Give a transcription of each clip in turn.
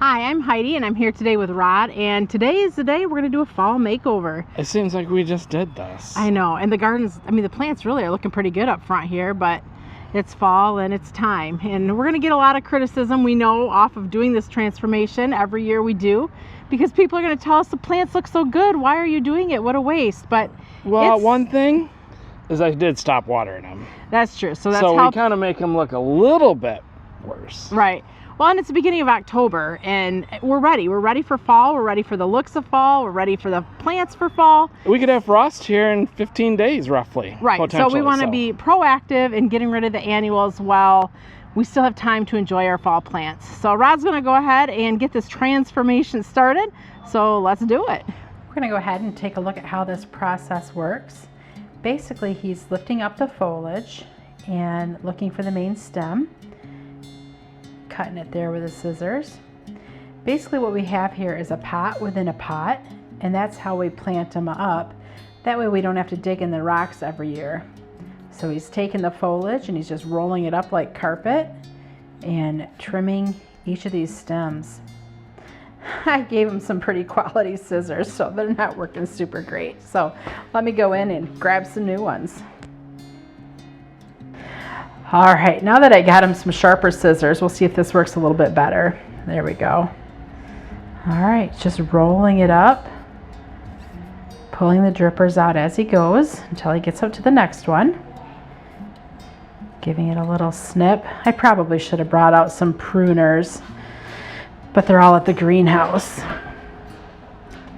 Hi, I'm Heidi and I'm here today with Rod, and today is the day we're going to do a fall makeover. It seems like we just did this. I know, and the gardens, the plants really are looking pretty good up front here, but it's fall and it's time. And we're going to get a lot of criticism, we know, off of doing this transformation. Every year we do, because people are going to tell us the plants look so good, why are you doing it? What a waste. But well, one thing is I did stop watering them. That's true. So we kind of make them look a little bit worse. Right. Well, and it's the beginning of October, and we're ready. We're ready for fall. We're ready for the looks of fall. We're ready for the plants for fall. We could have frost here in 15 days, roughly. Right. So we want to be proactive in getting rid of the annuals while we still have time to enjoy our fall plants. So Rod's going to go ahead and get this transformation started. So let's do it. We're going to go ahead and take a look at how this process works. Basically, he's lifting up the foliage and looking for the main stem, cutting it there with the scissors. Basically what we have here is a pot within a pot, and that's how we plant them up. That way we don't have to dig in the rocks every year. So he's taking the foliage and he's just rolling it up like carpet and trimming each of these stems. I gave him some pretty quality scissors, so they're not working super great. So let me go in and grab some new ones. All right, now that I got him some sharper scissors, we'll see if this works a little bit better. There we go. All right, just rolling it up, pulling the drippers out as he goes until he gets up to the next one. Giving it a little snip. I probably should have brought out some pruners, but they're all at the greenhouse.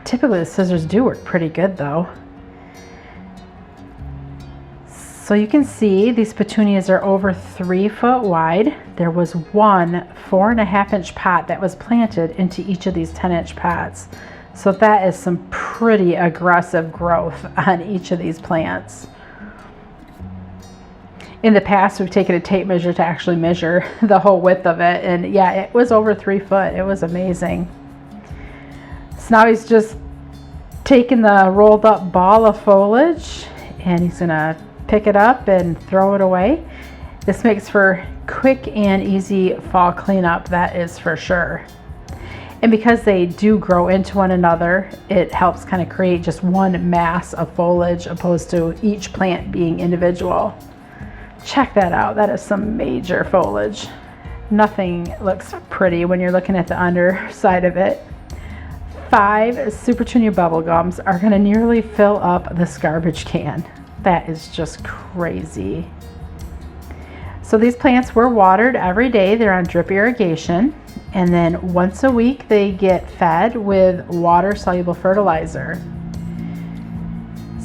Typically the scissors do work pretty good though. So you can see these petunias are over 3 foot wide. There was one 4.5-inch pot that was planted into each of these 10-inch pots. So that is some pretty aggressive growth on each of these plants. In the past, we've taken a tape measure to actually measure the whole width of it, and yeah, it was over 3 foot. It was amazing. So now he's just taking the rolled up ball of foliage and he's gonna pick it up and throw it away. This makes for quick and easy fall cleanup, that is for sure. And because they do grow into one another, it helps kind of create just one mass of foliage opposed to each plant being individual. Check that out. That is some major foliage. Nothing looks pretty when you're looking at the underside of it. 5 Super Petunia bubble gums are going to nearly fill up this garbage can. That is just crazy. So these plants were watered every day. They're on drip irrigation, and then once a week they get fed with water soluble fertilizer.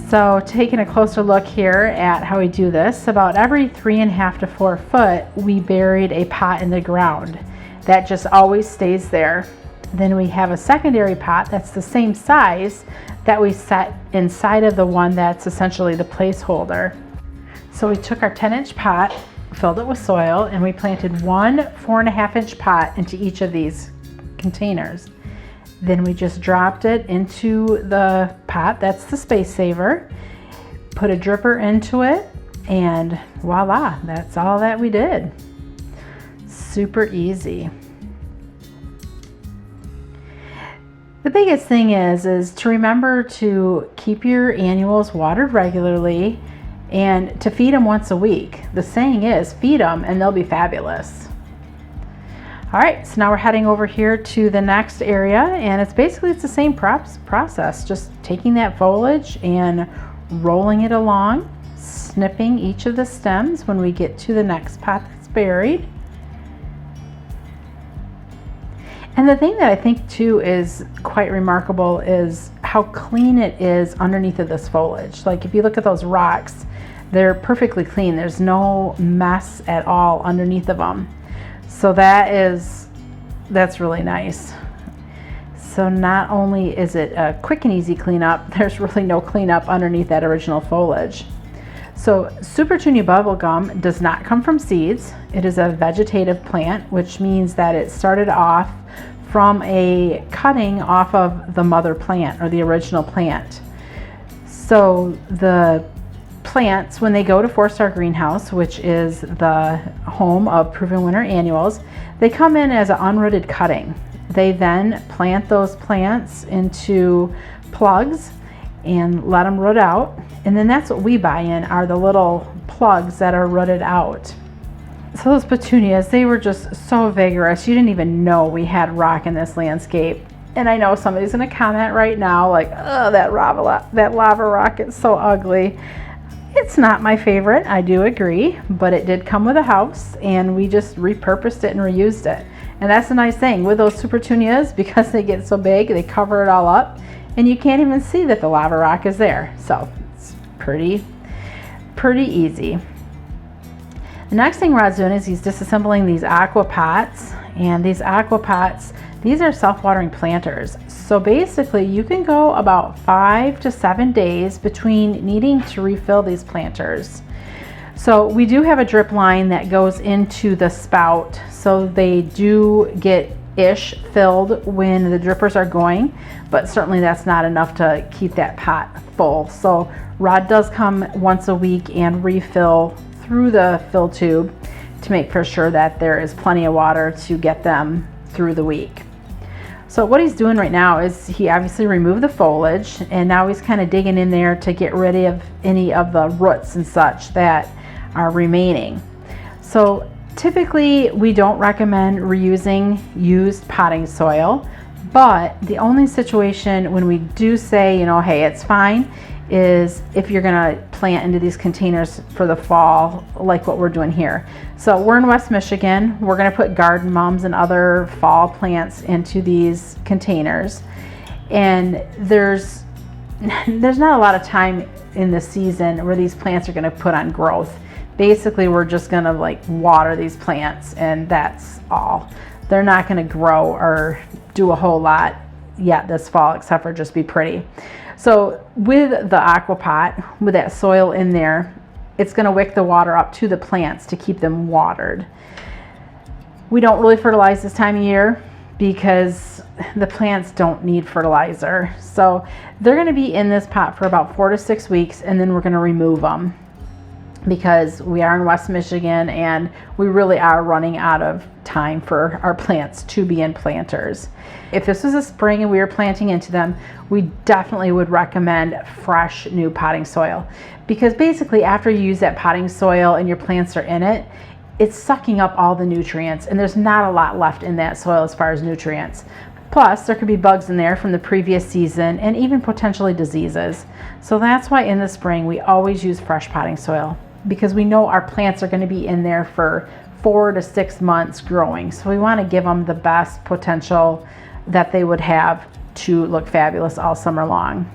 So taking a closer look here at how we do this, about every 3.5 to 4 foot we buried a pot in the ground. That just always stays there. Then we have a secondary pot that's the same size that we set inside of the one that's essentially the placeholder. So we took our 10-inch pot, filled it with soil, and we planted one 4.5-inch pot into each of these containers. Then we just dropped it into the pot, that's the space saver, put a dripper into it, and voila, that's all that we did. Super easy. The biggest thing is to remember to keep your annuals watered regularly and to feed them once a week. The saying is, feed them and they'll be fabulous. All right, so now we're heading over here to the next area, and it's the same process, just taking that foliage and rolling it along, snipping each of the stems when we get to the next pot that's buried. And the thing that I think too is quite remarkable is how clean it is underneath of this foliage. Like if you look at those rocks, they're perfectly clean. There's no mess at all underneath of them. So that's really nice. So not only is it a quick and easy cleanup, there's really no cleanup underneath that original foliage. So Super Petunia bubblegum does not come from seeds. It is a vegetative plant, which means that it started off from a cutting off of the mother plant or the original plant. So the plants, when they go to 4-star greenhouse, which is the home of proven winner annuals, they come in as an unrooted cutting. they then plant those plants into plugs and let them root out. And then that's what we buy in, are the little plugs that are rooted out. So those petunias, they were just so vigorous. You didn't even know we had rock in this landscape. And I know somebody's gonna comment right now like, oh, that lava rock is so ugly. It's not my favorite, I do agree, but it did come with a house and we just repurposed it and reused it. And that's the nice thing with those petunias, because they get so big, they cover it all up and you can't even see that the lava rock is there. So it's pretty easy. The next thing Rod's doing is he's disassembling these aqua pots, and these aqua pots, these are self-watering planters. So basically you can go about 5 to 7 days between needing to refill these planters. So we do have a drip line that goes into the spout, so they do get filled when the drippers are going, but certainly that's not enough to keep that pot full. So Rod does come once a week and refill through the fill tube to make for sure that there is plenty of water to get them through the week. So what he's doing right now is he obviously removed the foliage, and now he's kind of digging in there to get rid of any of the roots and such that are remaining. So typically we don't recommend reusing used potting soil, but the only situation when we do say, you know, hey, it's fine, is if you're gonna plant into these containers for the fall, like what we're doing here. So we're in West Michigan. We're gonna put garden mums and other fall plants into these containers. And there's not a lot of time in the season where these plants are gonna put on growth. Basically, we're just gonna like water these plants and that's all. They're not gonna grow or do a whole lot yet this fall, except for just be pretty. So with the aqua pot, with that soil in there, it's going to wick the water up to the plants to keep them watered. We don't really fertilize this time of year because the plants don't need fertilizer. So they're going to be in this pot for about 4 to 6 weeks, and then we're going to remove them because we are in West Michigan and we really are running out of time for our plants to be in planters. If this was a spring and we were planting into them, we definitely would recommend fresh new potting soil, because basically after you use that potting soil and your plants are in it, it's sucking up all the nutrients and there's not a lot left in that soil as far as nutrients. Plus there could be bugs in there from the previous season and even potentially diseases. So that's why in the spring we always use fresh potting soil, because we know our plants are going to be in there for 4 to 6 months growing. So we want to give them the best potential that they would have to look fabulous all summer long.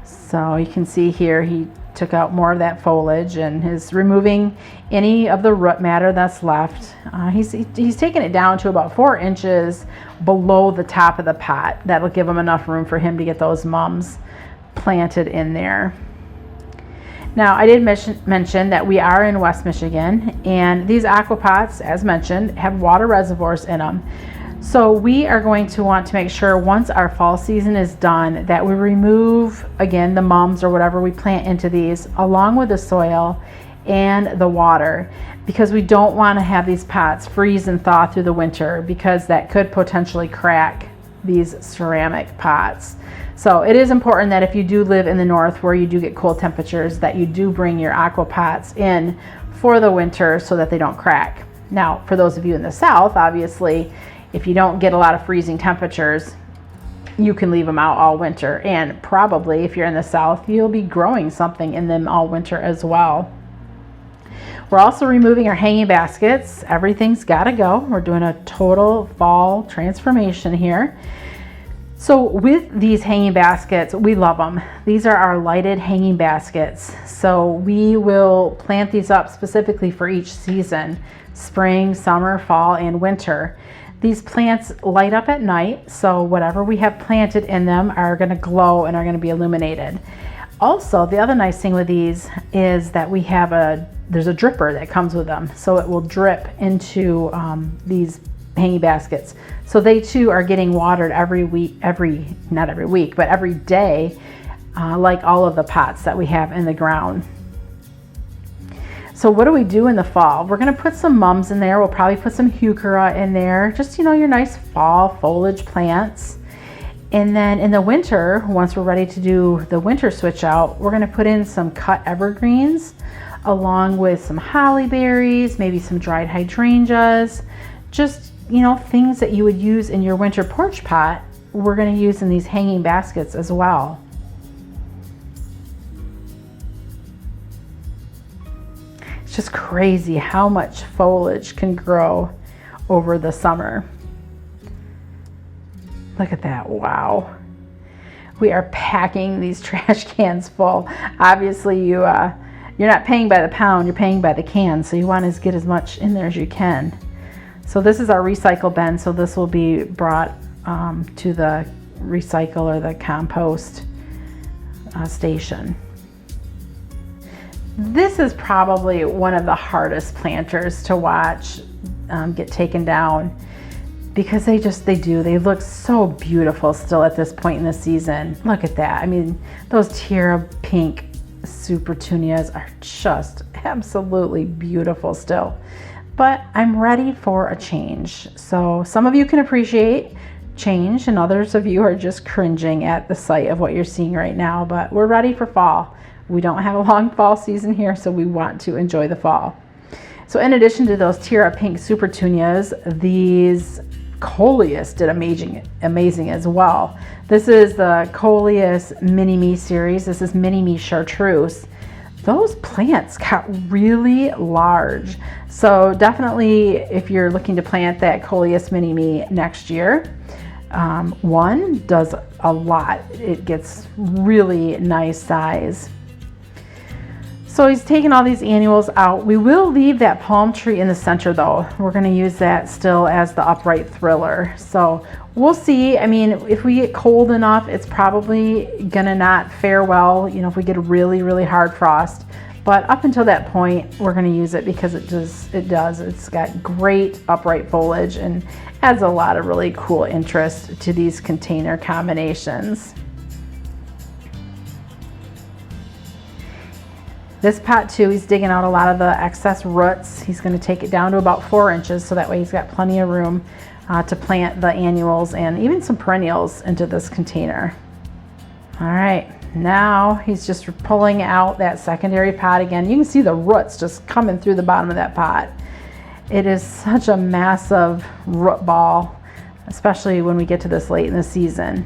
So you can see here he took out more of that foliage and is removing any of the root matter that's left. He's taken it down to about 4 inches below the top of the pot. That'll give him enough room for him to get those mums planted in there. Now, I did mention that we are in West Michigan, and these aqua pots, as mentioned, have water reservoirs in them. So we are going to want to make sure once our fall season is done that we remove, again, the mums or whatever we plant into these along with the soil and the water, because we don't want to have these pots freeze and thaw through the winter, because that could potentially crack these ceramic pots. So it is important that if you do live in the north where you do get cold temperatures, that you do bring your aqua pots in for the winter so that they don't crack. Now, for those of you in the south, obviously, if you don't get a lot of freezing temperatures, you can leave them out all winter. And probably if you're in the south, you'll be growing something in them all winter as well. We're also removing our hanging baskets. Everything's got to go. We're doing a total fall transformation here. So with these hanging baskets, we love them. These are our lighted hanging baskets. So we will plant these up specifically for each season: spring, summer, fall, and winter. These plants light up at night, so whatever we have planted in them are going to glow and are going to be illuminated. Also, the other nice thing with these is that we have there's a dripper that comes with them, so it will drip into these hanging baskets. So they too are getting watered every day, like all of the pots that we have in the ground. So what do we do in the fall? We're going to put some mums in there. We'll probably put some heuchera in there. Just, you know, your nice fall foliage plants. And then in the winter, once we're ready to do the winter switch out, we're going to put in some cut evergreens along with some holly berries, maybe some dried hydrangeas, just, you know, things that you would use in your winter porch pot. We're going to use in these hanging baskets as well. It's just crazy how much foliage can grow over the summer. Look at that, wow. We are packing these trash cans full. Obviously you're not paying by the pound, you're paying by the can, so you want to get as much in there as you can. So this is our recycle bin, so this will be brought to the recycle or the compost station. This is probably one of the hardest planters to watch get taken down, because they look so beautiful still at this point in the season. Look at that. I mean, those tiara pink super petunias are just absolutely beautiful still. But I'm ready for a change. So some of you can appreciate change and others of you are just cringing at the sight of what you're seeing right now, but we're ready for fall. We don't have a long fall season here, so we want to enjoy the fall. So in addition to those tiara pink super petunias, these coleus did amazing as well. This is the Coleus Mini Me series. This is Mini Me Chartreuse. Those plants got really large. So definitely if you're looking to plant that Coleus Mini Me next year, one does a lot. It gets really nice size. So he's taken all these annuals out. We will leave that palm tree in the center though. We're going to use that still as the upright thriller. So we'll see. I mean, if we get cold enough, it's probably going to not fare well, you know, if we get a really, really hard frost. But up until that point, we're going to use it because it does. It's got great upright foliage and adds a lot of really cool interest to these container combinations. This pot too, he's digging out a lot of the excess roots. He's going to take it down to about 4 inches, so that way he's got plenty of room to plant the annuals and even some perennials into this container. All right, now he's just pulling out that secondary pot again. You can see the roots just coming through the bottom of that pot. It is such a massive root ball, especially when we get to this late in the season.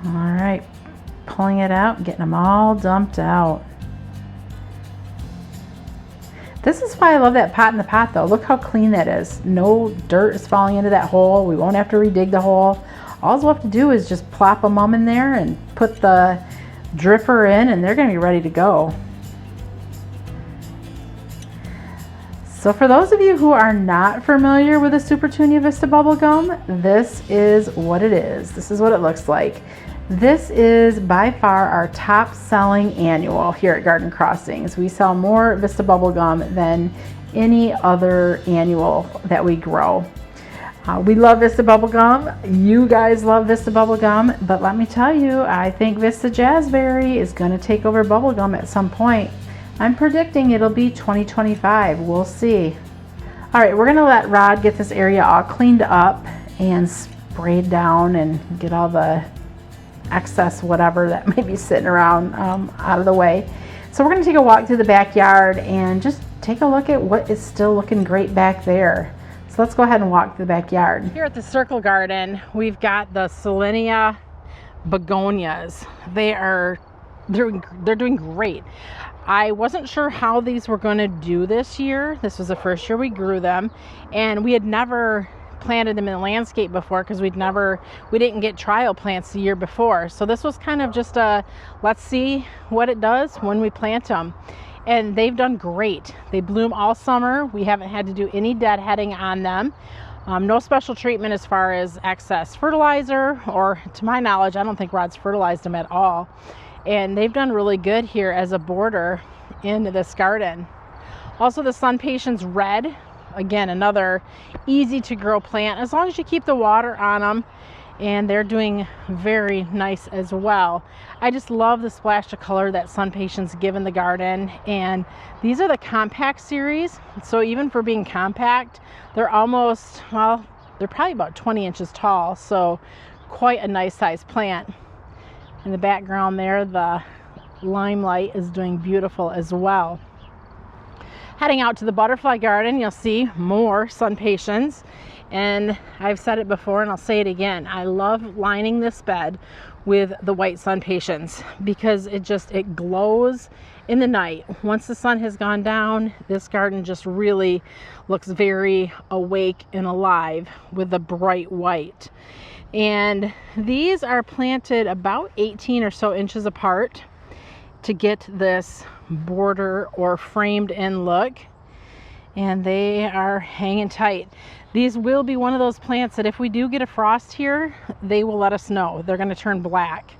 All right, pulling it out, getting them all dumped out. This is why I love that pot in the pot though. Look how clean that is. No dirt is falling into that hole. We won't have to redig the hole. All we'll have to do is just plop a mum in there and put the dripper in and they're going to be ready to go. So for those of you who are not familiar with the Super Petunia Vista Bubblegum, this is what it is. This is what it looks like. This is by far our top selling annual here at Garden Crossings. We sell more Vista Bubblegum than any other annual that we grow. We love Vista Bubblegum. You guys love Vista Bubblegum, but let me tell you, I think Vista Jazzberry is going to take over bubblegum at some point. I'm predicting it'll be 2025. We'll see. All right, we're going to let Rod get this area all cleaned up and sprayed down and get all the excess whatever that may be sitting around out of the way. So we're going to take a walk through the backyard and just take a look at what is still looking great back there. So let's go ahead and walk through the backyard. Here at the Circle Garden, we've got the Zeeland begonias. They're doing great. I wasn't sure how these were going to do this year. This was the first year we grew them, and we had never planted them in the landscape before because we didn't get trial plants the year before. So this was kind of just a let's see what it does when we plant them. And they've done great. They bloom all summer. We haven't had to do any deadheading on them. No special treatment as far as excess fertilizer, or to my knowledge, I don't think Rod's fertilized them at all. And they've done really good here as a border into this garden. Also the Sun Patience Red, again, another easy to grow plant as long as you keep the water on them and they're doing very nice as well. I just love the splash of color that Sun Patience give in the garden, and these are the compact series, so even for being compact, they're almost, well, they're probably about 20 inches tall, so quite a nice size plant. In the background there, the limelight is doing beautiful as well. Heading out to the butterfly garden, you'll see more Sun Patience. And I've said it before and I'll say it again. I love lining this bed with the white Sun Patience because it glows in the night. Once the sun has gone down, this garden just really looks very awake and alive with the bright white. And these are planted about 18 or so inches apart to get this border or framed in look, and they are hanging tight. These will be one of those plants that if we do get a frost here, they will let us know. They're going to turn black,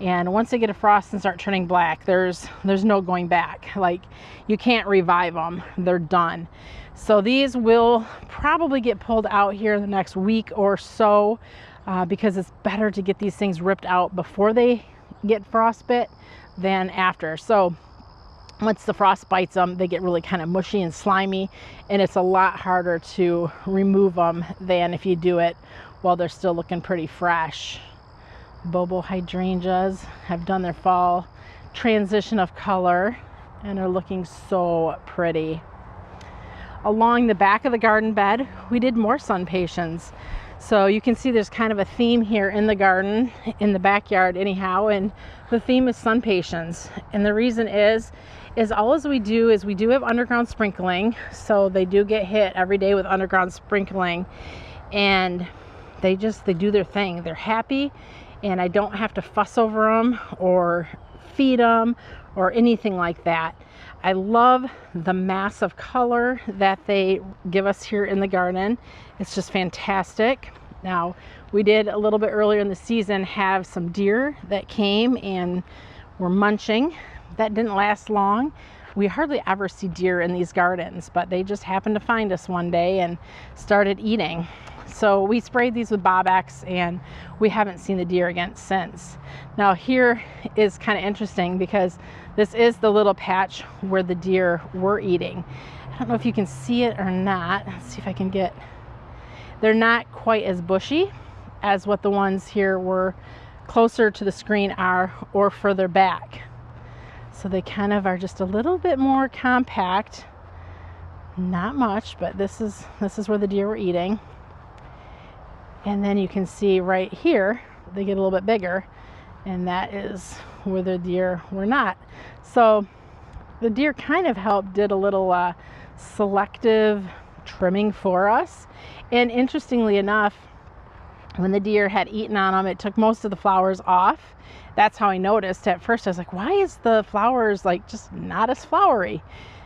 and once they get a frost and start turning black, there's no going back. Like, you can't revive them. They're done. So these will probably get pulled out here in the next week or so, because it's better to get these things ripped out before they get frostbit than after. So once the frost bites them, they get really kind of mushy and slimy, and it's a lot harder to remove them than if you do it while they're still looking pretty fresh. Bobo hydrangeas have done their fall transition of color and are looking so pretty. Along the back of the garden bed, we did more Sun Patience. So you can see there's kind of a theme here in the garden, in the backyard anyhow, and the theme is Sun Patience. And the reason is all as we do is we do have underground sprinkling, so they do get hit every day with underground sprinkling, and they do their thing. They're happy, and I don't have to fuss over them or feed them or anything like that. I love the mass of color that they give us here in the garden. It's just fantastic. Now, we did a little bit earlier in the season have some deer that came and were munching. That didn't last long. We hardly ever see deer in these gardens, but they just happened to find us one day and started eating. So we sprayed these with Bob-X, and we haven't seen the deer again since. Now here is kind of interesting because this is the little patch where the deer were eating. I don't know if you can see it or not. Let's see if I can get... They're not quite as bushy as what the ones here were closer to the screen are, or further back. So they kind of are just a little bit more compact. Not much, but this is where the deer were eating. And then you can see right here, they get a little bit bigger, and that is where the deer were not. So the deer kind of did a little selective trimming for us. And interestingly enough, when the deer had eaten on them, it took most of the flowers off. That's how I noticed. At first I was like, why is the flowers like just not as flowery?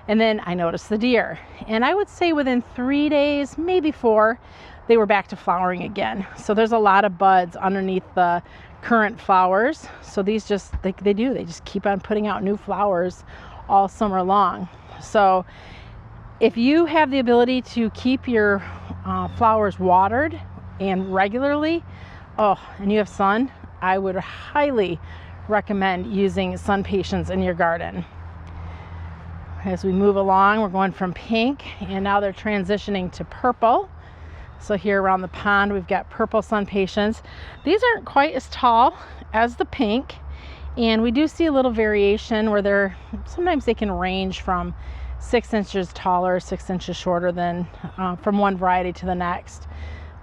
And then I noticed the deer, and I would say within 3 days, maybe 4, they were back to flowering again. So there's a lot of buds underneath the current flowers. So these just, they just keep on putting out new flowers all summer long. So if you have the ability to keep your flowers watered and regularly, and you have sun, I would highly recommend using Sun Patience in your garden. As we move along, we're going from pink, and now they're transitioning to purple. So here around the pond, we've got purple Sun Patience. These aren't quite as tall as the pink, and we do see a little variation where sometimes they can range from 6 inches taller, 6 inches shorter than from one variety to the next.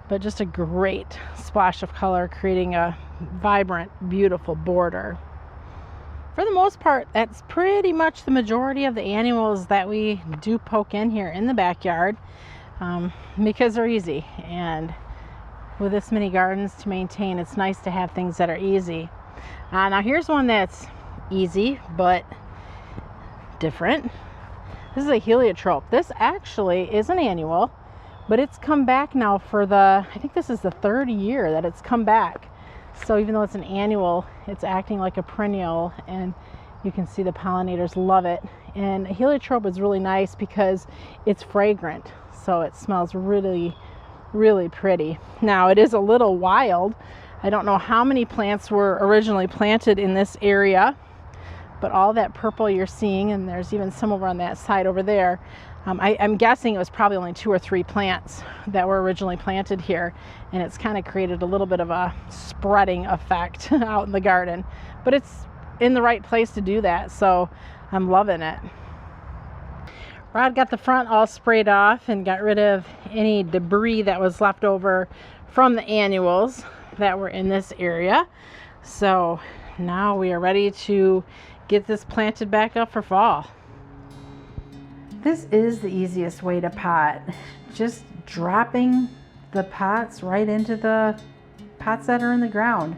But just a great splash of color, creating a vibrant, beautiful border. For the most part, that's pretty much the majority of the annuals that we do poke in here in the backyard, because they're easy. And with this many gardens to maintain, it's nice to have things that are easy. Now here's one that's easy but different. This is a heliotrope. This actually is an annual, but it's come back now for I think this is the 3rd year that it's come back. So even though it's an annual, it's acting like a perennial, and you can see the pollinators love it. And a heliotrope is really nice because it's fragrant, so it smells really, really pretty. Now it is a little wild. I don't know how many plants were originally planted in this area, but all that purple you're seeing, and there's even some over on that side over there, I'm guessing it was probably only 2 or 3 plants that were originally planted here, and it's kind of created a little bit of a spreading effect out in the garden, but it's in the right place to do that, so I'm loving it. Rod got the front all sprayed off and got rid of any debris that was left over from the annuals that were in this area. So now we are ready to get this planted back up for fall. This is the easiest way to pot. Just dropping the pots right into the pots that are in the ground.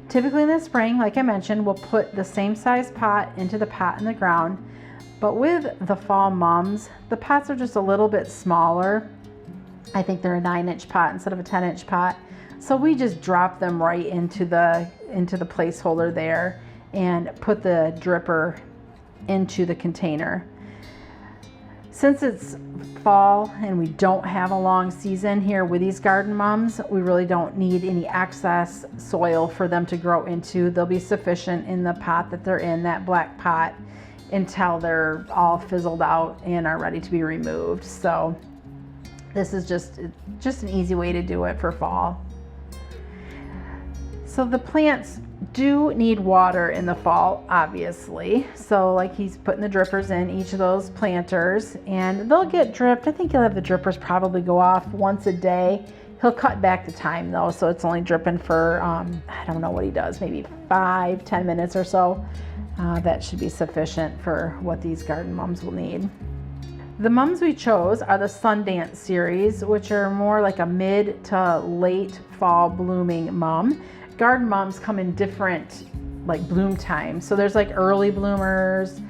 Typically in the spring, like I mentioned, we'll put the same size pot into the pot in the ground. But with the fall mums, the pots are just a little bit smaller. I think they're a 9-inch pot instead of a 10-inch pot. So we just drop them right into the placeholder there and put the dripper into the container. Since it's fall and we don't have a long season here with these garden mums, we really don't need any excess soil for them to grow into. They'll be sufficient in the pot that they're in, that black pot, until they're all fizzled out and are ready to be removed. So this is just an easy way to do it for fall. So the plants do need water in the fall, obviously. So like he's putting the drippers in each of those planters and they'll get dripped. I think he'll have the drippers probably go off once a day. He'll cut back the time though, so it's only dripping for, I don't know what he does, maybe 5-10 minutes or so. That should be sufficient for what these garden mums will need. The mums we chose are the Sundance series, which are more like a mid to late fall blooming mum. Garden mums come in different like bloom times. So there's like early bloomers,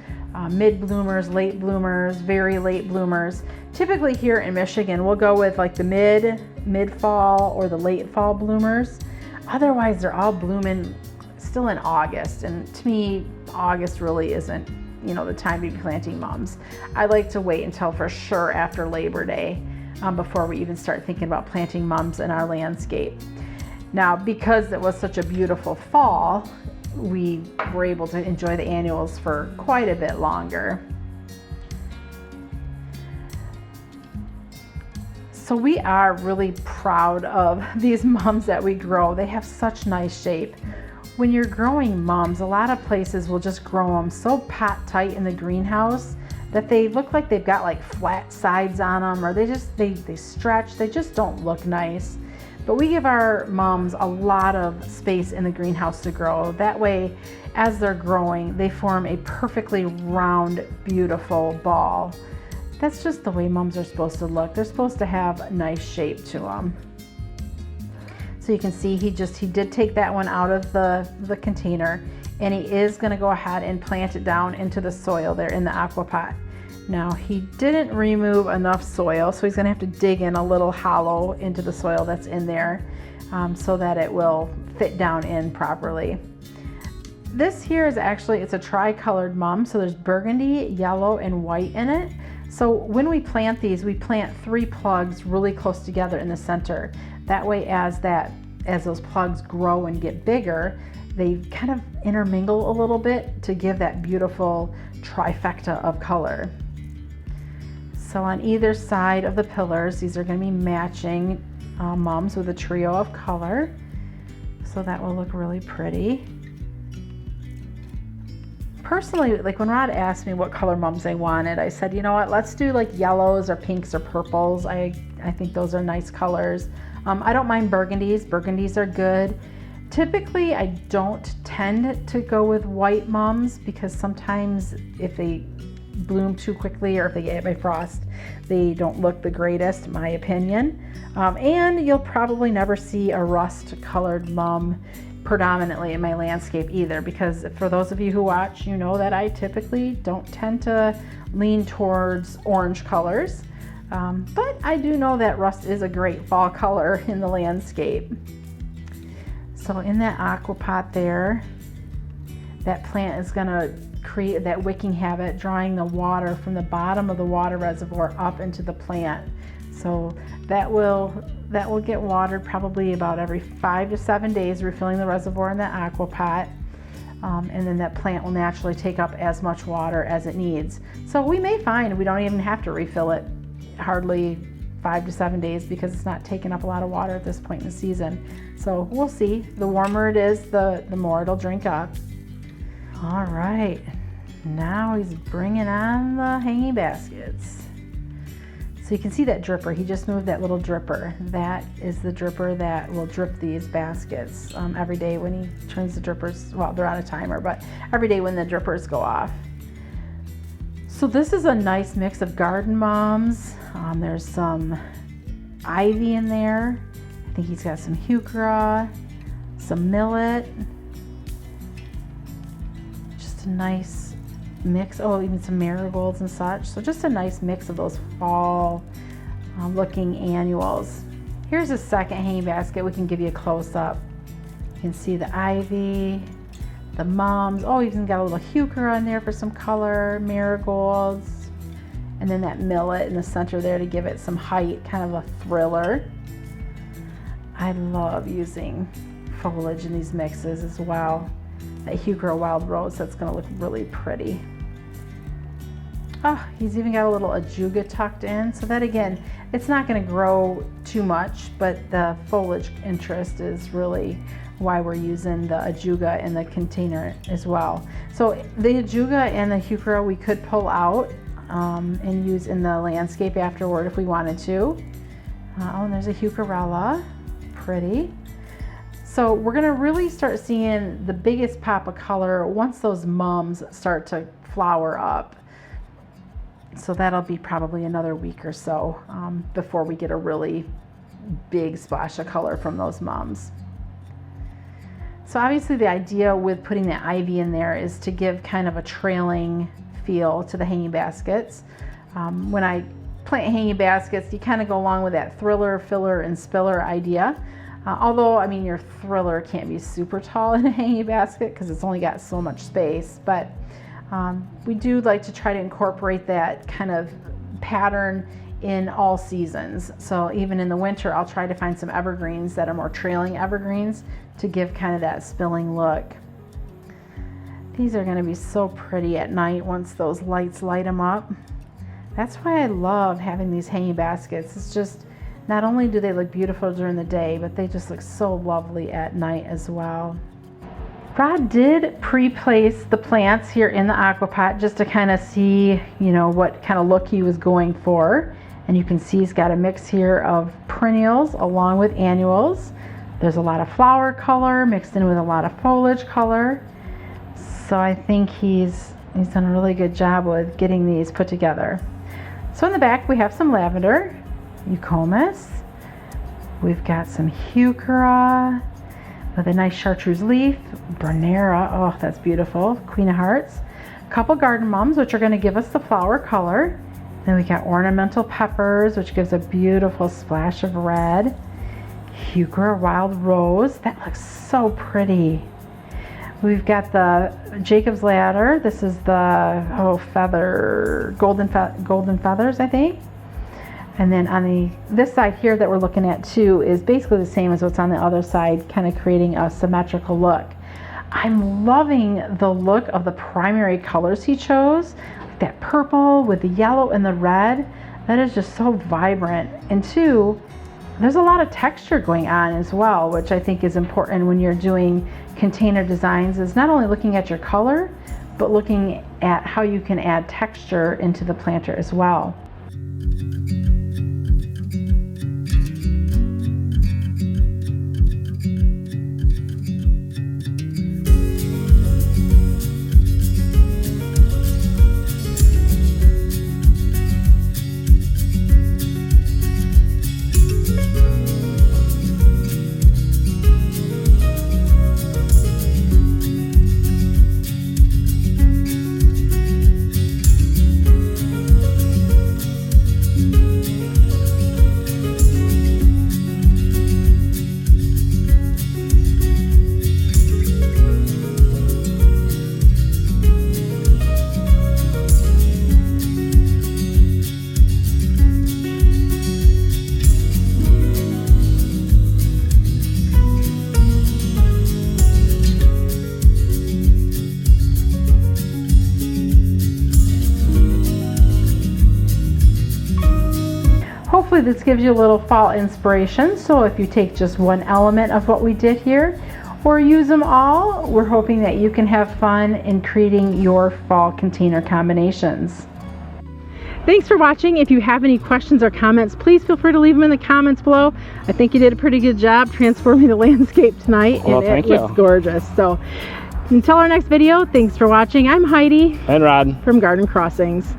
mid bloomers, late bloomers, very late bloomers. Typically here in Michigan, we'll go with like the mid fall or the late fall bloomers. Otherwise, they're all blooming still in August. And to me, August really isn't, the time to be planting mums. I like to wait until for sure after Labor Day before we even start thinking about planting mums in our landscape. Now, because it was such a beautiful fall, we were able to enjoy the annuals for quite a bit longer. So we are really proud of these mums that we grow. They have such nice shape. When you're growing mums, a lot of places will just grow them so pot tight in the greenhouse that they look like they've got like flat sides on them, or they stretch. They just don't look nice. But we give our mums a lot of space in the greenhouse to grow. That way, as they're growing, they form a perfectly round, beautiful ball. That's just the way mums are supposed to look. They're supposed to have a nice shape to them. So you can see he did take that one out of the container, and he is gonna go ahead and plant it down into the soil there in the aqua pot. Now he didn't remove enough soil, so he's gonna have to dig in a little hollow into the soil that's in there so that it will fit down in properly. This here is actually, it's a tri-colored mum, so there's burgundy, yellow, and white in it. So when we plant these, we plant 3 plugs really close together in the center. That way as those plugs grow and get bigger, they kind of intermingle a little bit to give that beautiful trifecta of color. So on either side of the pillars, these are going to be matching mums with a trio of color. So that will look really pretty. Personally, like when Rod asked me what color mums I wanted, I said, you know what, let's do like yellows or pinks or purples. I think those are nice colors. I don't mind burgundies. Burgundies are good. Typically, I don't tend to go with white mums because sometimes if they bloom too quickly or if they get hit by frost, they don't look the greatest, in my opinion. And you'll probably never see a rust colored mum predominantly in my landscape either, because for those of you who watch, you know that I typically don't tend to lean towards orange colors. But I do know that rust is a great fall color in the landscape. So in that aqua pot there, that plant is going to create that wicking habit, drawing the water from the bottom of the water reservoir up into the plant. So that will that will get watered probably about every 5 to 7 days, refilling the reservoir in the aqua pot. And then that plant will naturally take up as much water as it needs. So we may find we don't even have to refill it hardly 5 to 7 days because it's not taking up a lot of water at this point in the season. So we'll see. The warmer it is, the more it'll drink up. All right, now he's bringing on the hanging baskets. So you can see that dripper. He just moved that little dripper. That is the dripper that will drip these baskets every day when he turns the drippers. Well, they're on a timer, but every day when the drippers go off. So this is a nice mix of garden mums. There's some ivy in there. I think he's got some heuchera, some millet. Just a nice mix. Oh, even some marigolds and such. So just a nice mix of those fall looking annuals. Here's a second hanging basket. We can give you a close-up. You can see the ivy, the mums. Oh, you even got a little heuchera in there for some color, marigolds, and then that millet in the center there to give it some height, kind of a thriller. I love using foliage in these mixes as well. That heuchera wild rose, that's going to look really pretty. Oh, he's even got a little ajuga tucked in. So that again, it's not going to grow too much, but the foliage interest is really why we're using the ajuga in the container as well. So the ajuga and the heuchera we could pull out and use in the landscape afterward if we wanted to. Oh, and there's a heucherella, pretty. So we're gonna really start seeing the biggest pop of color once those mums start to flower up. So that'll be probably another week or so before we get a really big splash of color from those mums. So obviously the idea with putting the ivy in there is to give kind of a trailing feel to the hanging baskets. When I plant hanging baskets, you kind of go along with that thriller, filler, and spiller idea. Although, I mean, your thriller can't be super tall in a hanging basket because it's only got so much space, but we do like to try to incorporate that kind of pattern in all seasons. So even in the winter, I'll try to find some evergreens that are more trailing evergreens to give kind of that spilling look. These are going to be so pretty at night once those lights light them up. That's why I love having these hanging baskets. It's just, not only do they look beautiful during the day, but they just look so lovely at night as well. Rod did pre-place the plants here in the aquapot just to kind of see, you know, what kind of look he was going for. And you can see he's got a mix here of perennials along with annuals. There's a lot of flower color mixed in with a lot of foliage color. So I think he's done a really good job with getting these put together. So in the back we have some lavender, eucomis. We've got some heuchera with a nice chartreuse leaf, Bernera, oh that's beautiful, Queen of Hearts. A couple garden mums which are going to give us the flower color. Then we got ornamental peppers which gives a beautiful splash of red. Heuchera wild rose, that looks so pretty. We've got the Jacob's ladder. This is the feather, golden feathers, I think. And then on this side here that we're looking at too is basically the same as what's on the other side, kind of creating a symmetrical look. I'm loving the look of the primary colors he chose. Like that purple with the yellow and the red. That is just so vibrant. And two, there's a lot of texture going on as well, which I think is important when you're doing container designs, is not only looking at your color, but looking at how you can add texture into the planter as well. this gives you a little fall inspiration. So if you take just one element of what we did here or use them all, we're hoping that you can have fun in creating your fall container combinations. Thanks for watching. If you have any questions or comments, please feel free to leave them in the comments below. I think you did a pretty good job transforming the landscape tonight, Well, and thank it looks you. gorgeous. So until our next video, thanks for watching. I'm Heidi And Rod. from Garden Crossings.